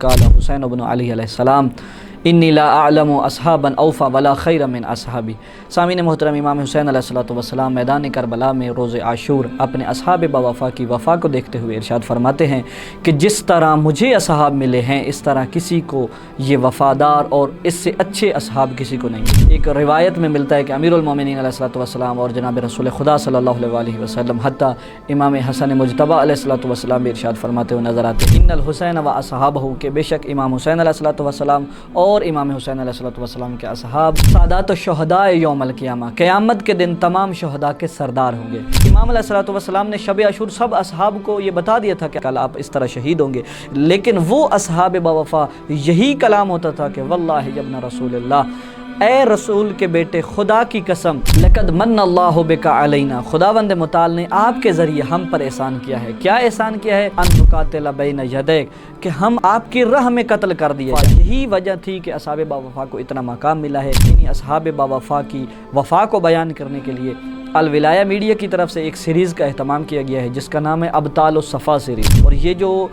قال حسین بن علی علیہ السلام انی لا اعلم اصحابا اوفا ولا خیر من اصحابی۔ سامعین محترم، امام حسین علیہ السلام میدان کربلا میں روز عاشور اپنے اصحاب باوفا کی وفا کو دیکھتے ہوئے ارشاد فرماتے ہیں کہ جس طرح مجھے اصحاب ملے ہیں اس طرح کسی کو یہ وفادار اور اس سے اچھے اصحاب کسی کو نہیں ملے۔ ایک روایت میں ملتا ہے کہ امیر المومنین علیہ السلام اور جناب رسول خدا صلی اللہ علیہ وسلم حتیٰ امام حسن مجتبی علیہ السلام بھی ارشاد فرماتے ہوئے نظر آتے ہیں ان الحسین و اصحابہ، کہ بے شک امام حسین علیہ السلام اور امام حسین علیہ السلام کے اصحاب سادات الشہداء یوم القیامہ، قیامت کے دن تمام شہداء کے سردار ہوں گے۔ امام علیہ السلام نے شب عاشور سب اصحاب کو یہ بتا دیا تھا کہ کل آپ اس طرح شہید ہوں گے، لیکن وہ اصحاب باوفا یہی کلام ہوتا تھا کہ واللہ ابن رسول اللہ، اے رسول کے بیٹے، خدا کی قسم، لقد من اللہ بک علینا، خداوند متعال نے آپ کے ذریعے ہم پر احسان کیا ہے۔ کیا احسان کیا ہے؟ ان نقاتل بین یدیک، کہ ہم آپ کی راہ میں قتل کر دیے جائیں۔ یہی وجہ تھی کہ اصحاب باوفا کو اتنا مقام ملا ہے۔ انہی اصحاب باوفا کی وفا کو بیان کرنے کے لیے الولایہ میڈیا کی طرف سے ایک سیریز کا اہتمام کیا گیا ہے جس کا نام ہے ابطال الصفا سیریز، اور یہ جو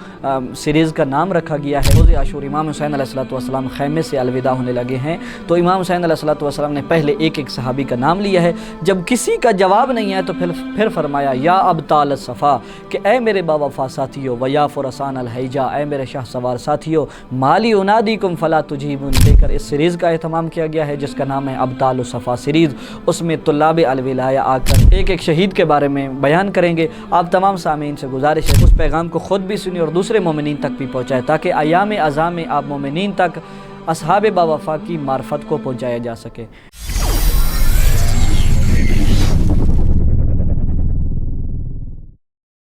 سیریز کا نام رکھا گیا ہے، روز عاشور امام حسین علیہ السلام خیمے سے الوداع ہونے لگے ہیں تو امام حسین علیہ السلام نے پہلے ایک ایک صحابی کا نام لیا ہے۔ جب کسی کا جواب نہیں ہے تو پھر فرمایا یا ابطال الصفا، کہ اے میرے باوفا ساتھیو، و یا فرسان الحیجا، اے میرے شاہ سوار ساتھیو، مالی انادیکم فلا تجیبون، دے کر اس سیریز کا اہتمام کیا گیا ہے جس کا نام ہے ابطال الصفا سیریز۔ اس میں طلاب الولایہ آ کر ایک ایک شہید کے بارے میں بیان کریں گے۔ آپ تمام سامعین سے گزارش ہے اس پیغام کو خود بھی سنیں اور دوسرے مومنین تک بھی پہنچائیں تاکہ ایام اذاں میں آپ مومنین تک اصحاب باوفا کی معرفت کو پہنچایا جا سکے۔